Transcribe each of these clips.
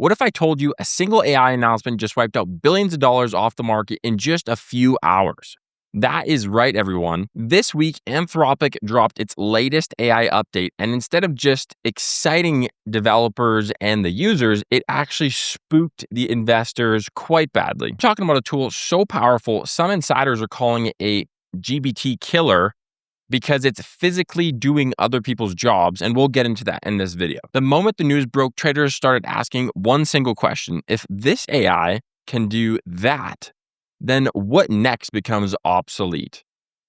What if I told you a single AI announcement just wiped out billions of dollars off the market in just a few hours? That is right, everyone. This week, Anthropic dropped its latest AI update, and instead of just exciting developers and the users, it actually spooked the investors quite badly. I'm talking about a tool so powerful, some insiders are calling it a GPT killer because it's physically doing other people's jobs, and we'll get into that in this video. The moment the news broke, traders started asking one single question. If this AI can do that, then what next becomes obsolete?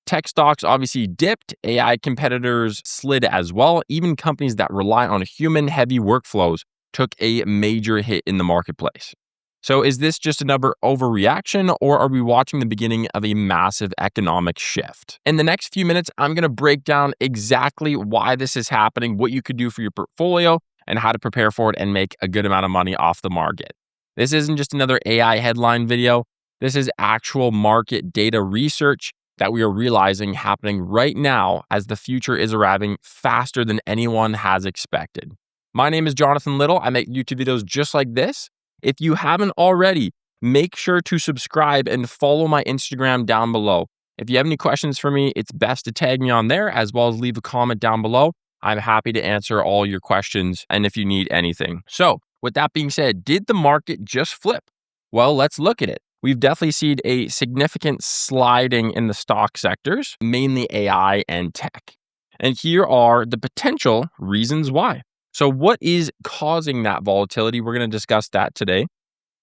Tech stocks obviously dipped, AI competitors slid as well. Even companies that rely on human-heavy workflows took a major hit in the marketplace. So is this just another overreaction, or are we watching the beginning of a massive economic shift? In the next few minutes, I'm going to break down exactly why this is happening, what you could do for your portfolio, and how to prepare for it and make a good amount of money off the market. This isn't just another AI headline video. This is actual market data research that we are realizing happening right now as the future is arriving faster than anyone has expected. My name is Jonathan Little. I make YouTube videos just like this. If you haven't already, make sure to subscribe and follow my Instagram down below. If you have any questions for me, it's best to tag me on there as well as leave a comment down below. I'm happy to answer all your questions and if you need anything. So with that being said, did the market just flip? Well, let's look at it. We've definitely seen a significant sliding in the stock sectors, mainly AI and tech. And here are the potential reasons why. So what is causing that volatility? We're going to discuss that today.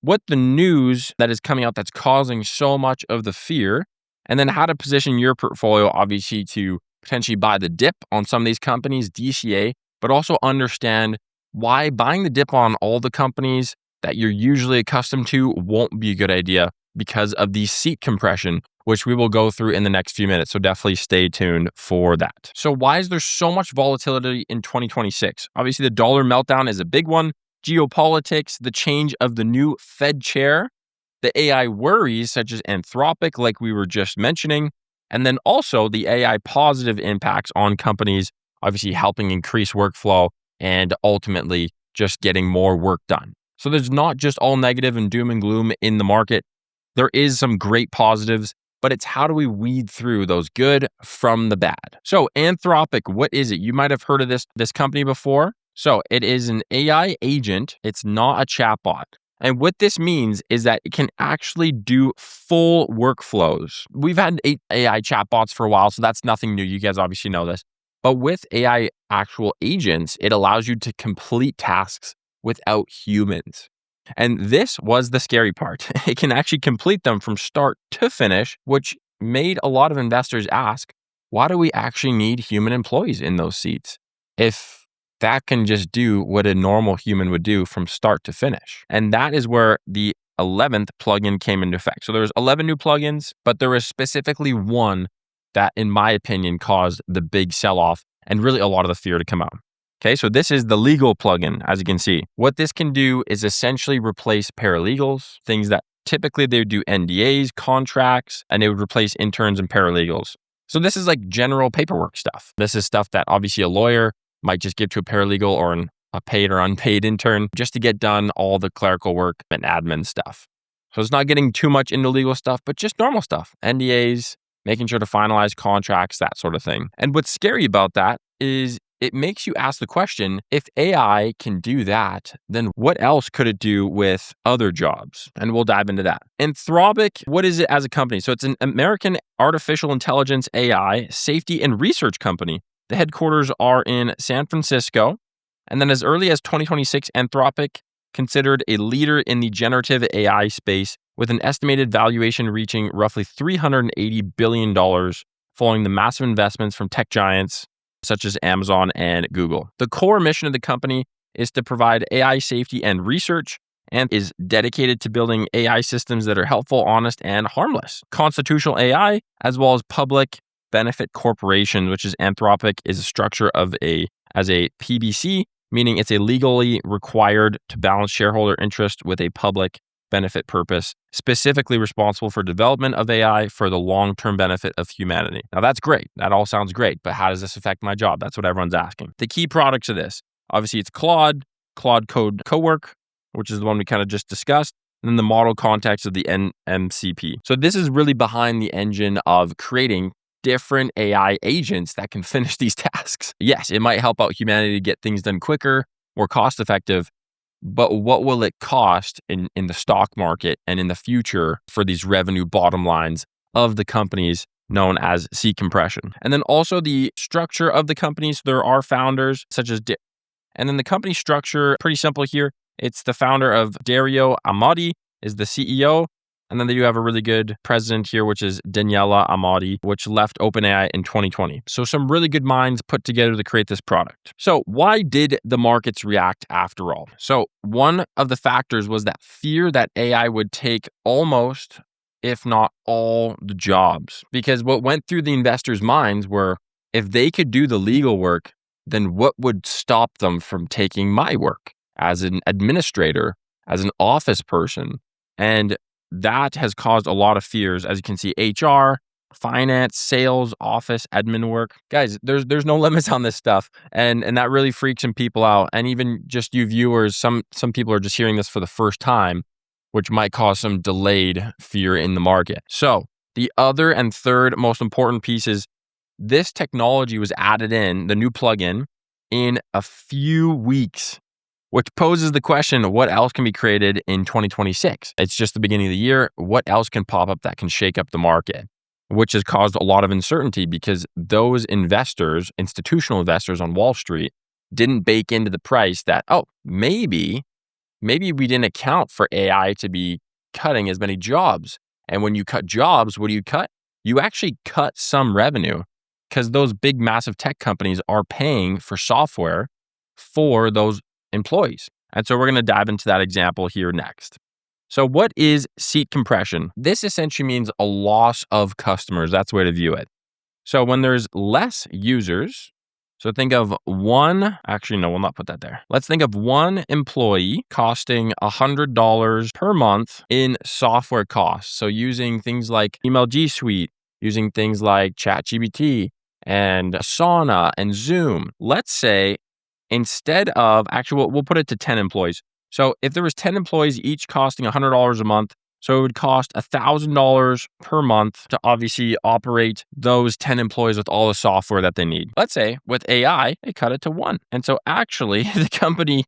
What the news that is coming out that's causing so much of the fear, and then how to position your portfolio, obviously, to potentially buy the dip on some of these companies, DCA, but also understand why buying the dip on all the companies that you're usually accustomed to won't be a good idea because of the seat compression, which we will go through in the next few minutes. So definitely stay tuned for that. So why is there so much volatility in 2026? Obviously, the dollar meltdown is a big one. Geopolitics, the change of the new Fed chair, the AI worries such as Anthropic, like we were just mentioning, and then also the AI positive impacts on companies, obviously helping increase workflow and ultimately just getting more work done. So there's not just all negative and doom and gloom in the market. There is some great positives, but it's how do we weed through those good from the bad? So Anthropic, what is it? You might have heard of this company before. So it is an AI agent. It's not a chatbot. And what this means is that it can actually do full workflows. We've had AI chatbots for a while, so that's nothing new. You guys obviously know this. But with AI actual agents, it allows you to complete tasks without humans. And this was the scary part. It can actually complete them from start to finish, which made a lot of investors ask, why do we actually need human employees in those seats if that can just do what a normal human would do from start to finish? And that is where the 11th plugin came into effect. So there's 11 new plugins, but there was specifically one that, in my opinion, caused the big sell-off and really a lot of the fear to come out. Okay, so this is the legal plugin, as you can see. What this can do is essentially replace paralegals, things that typically they would do NDAs, contracts, and it would replace interns and paralegals. So this is like general paperwork stuff. This is stuff that obviously a lawyer might just give to a paralegal or a paid or unpaid intern just to get done all the clerical work and admin stuff. So it's not getting too much into legal stuff, but just normal stuff, NDAs, making sure to finalize contracts, that sort of thing. And what's scary about that is it makes you ask the question, if AI can do that, then what else could it do with other jobs? And we'll dive into that. Anthropic, what is it as a company? So it's an American artificial intelligence AI safety and research company. The headquarters are in San Francisco. And then as early as 2026, Anthropic considered a leader in the generative AI space with an estimated valuation reaching roughly $380 billion following the massive investments from tech giants such as Amazon and Google. The core mission of the company is to provide AI safety and research and is dedicated to building AI systems that are helpful, honest, and harmless. Constitutional AI, as well as public benefit corporation, which is Anthropic, is a structure of as a PBC, meaning it's a legally required to balance shareholder interest with a public benefit purpose, specifically responsible for development of AI for the long-term benefit of humanity. Now that's great. That all sounds great, but how does this affect my job? That's what everyone's asking. The key products of this, obviously it's Claude Code Cowork, which is the one we kind of just discussed, and then the model context of the NMCP. So this is really behind the engine of creating different AI agents that can finish these tasks. Yes, it might help out humanity to get things done quicker, more cost effective, but what will it cost in the stock market and in the future for these revenue bottom lines of the companies known as seat compression? And then also the structure of the companies. There are founders such as, and then the company structure, pretty simple here. It's the founder of Dario Amati is the CEO. And then they do have a really good president here, which is Daniela Amati, which left OpenAI in 2020. So some really good minds put together to create this product. So why did the markets react after all? So one of the factors was that fear that AI would take almost, if not all, the jobs. Because what went through the investors' minds were, if they could do the legal work, then what would stop them from taking my work as an administrator, as an office person? And that has caused a lot of fears. As you can see, HR, finance, sales, office, admin work. Guys, there's no limits on this stuff. And that really freaks some people out. And even just you viewers, some people are just hearing this for the first time, which might cause some delayed fear in the market. So the other and third most important piece is this technology was added in, the new plugin, in a few weeks, which poses the question, what else can be created in 2026? It's just the beginning of the year. What else can pop up that can shake up the market? Which has caused a lot of uncertainty because those investors, institutional investors on Wall Street, didn't bake into the price that, maybe we didn't account for AI to be cutting as many jobs. And when you cut jobs, what do you cut? You actually cut some revenue because those big, massive tech companies are paying for software for those employees. And so we're going to dive into that example here next. So what is seat compression? This essentially means a loss of customers. That's the way to view it. So when there's less users, so think of one, actually, no, we'll not put that there. Let's think of one employee costing $100 per month in software costs. So using things like Email G Suite, using things like ChatGPT and Asana and Zoom. Let's say instead of, actually, we'll put it to 10 employees. So if there was 10 employees, each costing $100 a month, so it would cost $1,000 per month to obviously operate those 10 employees with all the software that they need. Let's say with AI, they cut it to one. And so actually the company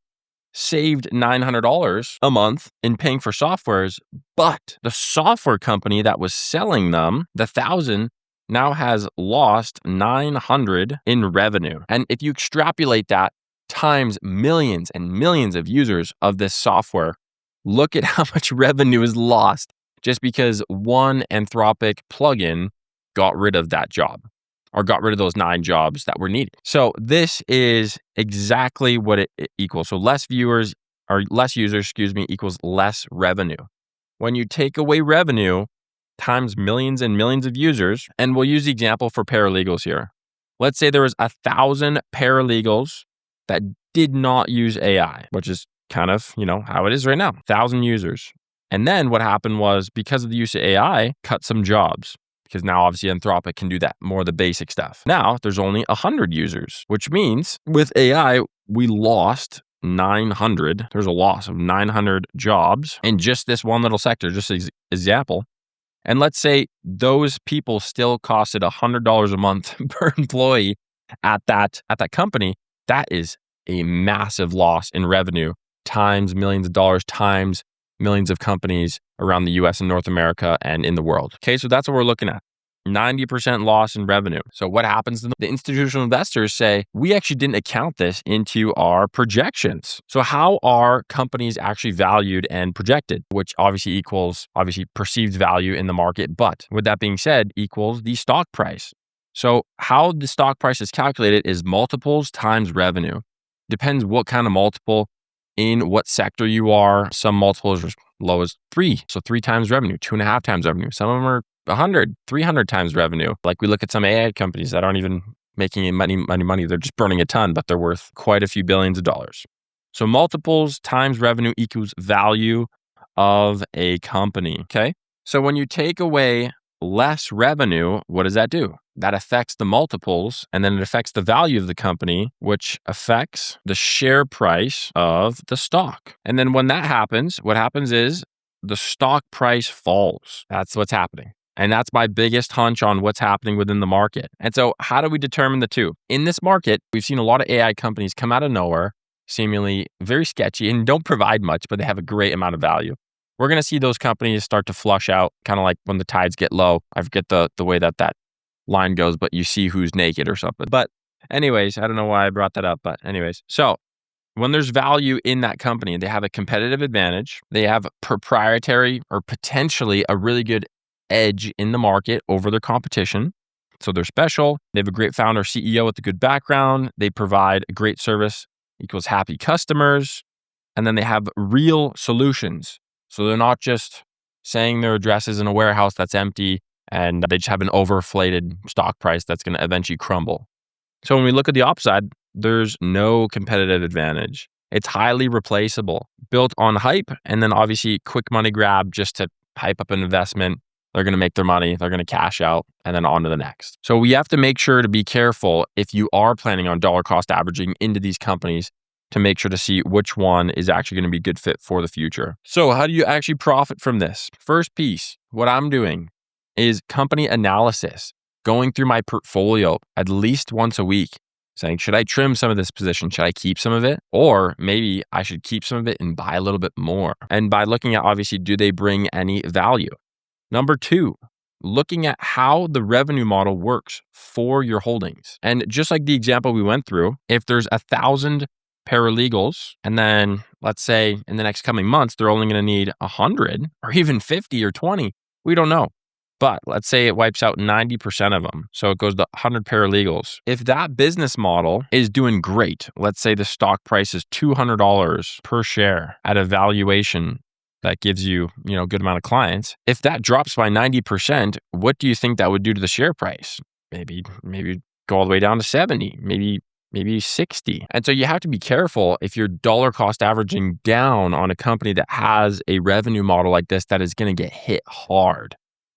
saved $900 a month in paying for softwares, but the software company that was selling them, the 1,000, now has lost 900 in revenue. And if you extrapolate that times millions and millions of users of this software, look at how much revenue is lost just because one Anthropic plugin got rid of that job or got rid of those 9 jobs that were needed. So this is exactly what it equals. So less users equals less revenue. When you take away revenue times millions and millions of users, and we'll use the example for paralegals here. Let's say there was 1,000 paralegals that did not use AI, which is kind of, how it is right now, 1,000 users. And then what happened was, because of the use of AI, cut some jobs, because now obviously Anthropic can do that, more of the basic stuff. Now there's only 100 users, which means with AI, we lost 900. There's a loss of 900 jobs in just this one little sector, just as example. And let's say those people still costed $100 a month per employee at that company. That is a massive loss in revenue times millions of dollars times millions of companies around the US and North America and in the world. Okay, so that's what we're looking at. 90% loss in revenue. So what happens to the institutional investors say, we actually didn't account this into our projections. So how are companies actually valued and projected, which obviously equals perceived value in the market. But with that being said, equals the stock price. So how the stock price is calculated is multiples times revenue. Depends what kind of multiple in what sector you are. Some multiples are as low as 3. So 3 times revenue, 2.5 times revenue. Some of them are 100, 300 times revenue. Like we look at some AI companies that aren't even making any money. They're just burning a ton, but they're worth quite a few billions of dollars. So multiples times revenue equals value of a company. Okay. So when you take away less revenue, what does that do? that affects the multiples, and then it affects the value of the company, which affects the share price of the stock. And then when that happens, what happens is the stock price falls. That's what's happening. And that's my biggest hunch on what's happening within the market. And so how do we determine the two? In this market, we've seen a lot of AI companies come out of nowhere, seemingly very sketchy and don't provide much, but they have a great amount of value. We're going to see those companies start to flush out, kind of like when the tides get low. I forget the way that line goes, but you see who's naked or something. But anyways, I don't know why I brought that up, but anyways. So when there's value in that company and they have a competitive advantage, they have proprietary or potentially a really good edge in the market over their competition. So they're special. They have a great founder, CEO with a good background. They provide a great service equals happy customers. And then they have real solutions. So they're not just saying their address is in a warehouse that's empty and they just have an overinflated stock price that's going to eventually crumble. So when we look at the upside, there's no competitive advantage. It's highly replaceable, built on hype, and then obviously quick money grab just to hype up an investment. They're going to make their money, they're going to cash out, and then on to the next. So we have to make sure to be careful if you are planning on dollar cost averaging into these companies to make sure to see which one is actually going to be a good fit for the future. So how do you actually profit from this? First piece, what I'm doing is company analysis, going through my portfolio at least once a week, saying, should I trim some of this position? Should I keep some of it? Or maybe I should keep some of it and buy a little bit more. And by looking at, obviously, do they bring any value? Number two, looking at how the revenue model works for your holdings. And just like the example we went through, if there's 1,000 paralegals, and then let's say in the next coming months, they're only going to need 100 or even 50 or 20, we don't know. But let's say it wipes out 90% of them. So it goes to 100 paralegals. If that business model is doing great, let's say the stock price is $200 per share at a valuation that gives you, a good amount of clients. If that drops by 90%, what do you think that would do to the share price? Maybe go all the way down to 70, maybe 60. And so you have to be careful if you're dollar cost averaging down on a company that has a revenue model like this that is going to get hit hard.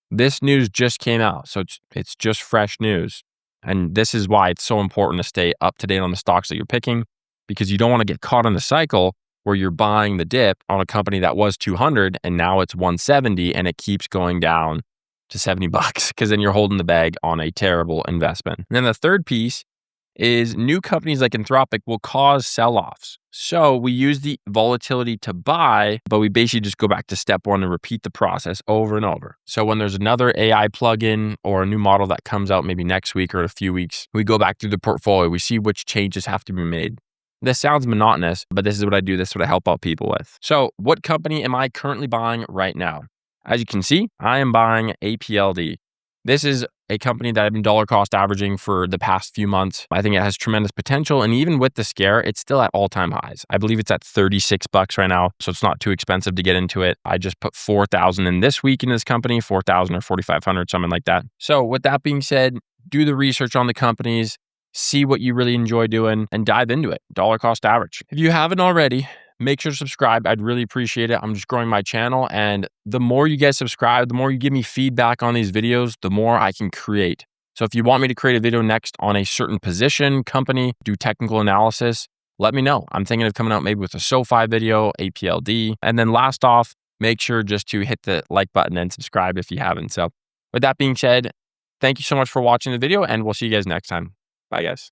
This news just came out, so it's just fresh news. And this is why it's so important to stay up to date on the stocks that you're picking, because you don't want to get caught in the cycle where you're buying the dip on a company that was 200 and now it's 170 and it keeps going down to $70 because then you're holding the bag on a terrible investment. And then the third piece is new companies like Anthropic will cause sell-offs. So we use the volatility to buy, but we basically just go back to step one and repeat the process over and over. So when there's another AI plugin or a new model that comes out maybe next week or in a few weeks, we go back through the portfolio. We see which changes have to be made. This sounds monotonous, but this is what I do. This is what I help out people with. So what company am I currently buying right now? As you can see, I am buying APLD. This is a company that I've been dollar cost averaging for the past few months. I think it has tremendous potential. And even with the scare, it's still at all-time highs. I believe it's at $36 right now. So it's not too expensive to get into it. I just put 4,000 in this week in this company, 4,000 or 4,500, something like that. So with that being said, do the research on the companies, see what you really enjoy doing and dive into it. Dollar cost average. If you haven't already, make sure to subscribe. I'd really appreciate it. I'm just growing my channel. And the more you guys subscribe, the more you give me feedback on these videos, the more I can create. So if you want me to create a video next on a certain position, company, do technical analysis, let me know. I'm thinking of coming out maybe with a SoFi video, APLD. And then last off, make sure just to hit the like button and subscribe if you haven't. So with that being said, thank you so much for watching the video and we'll see you guys next time. Bye guys.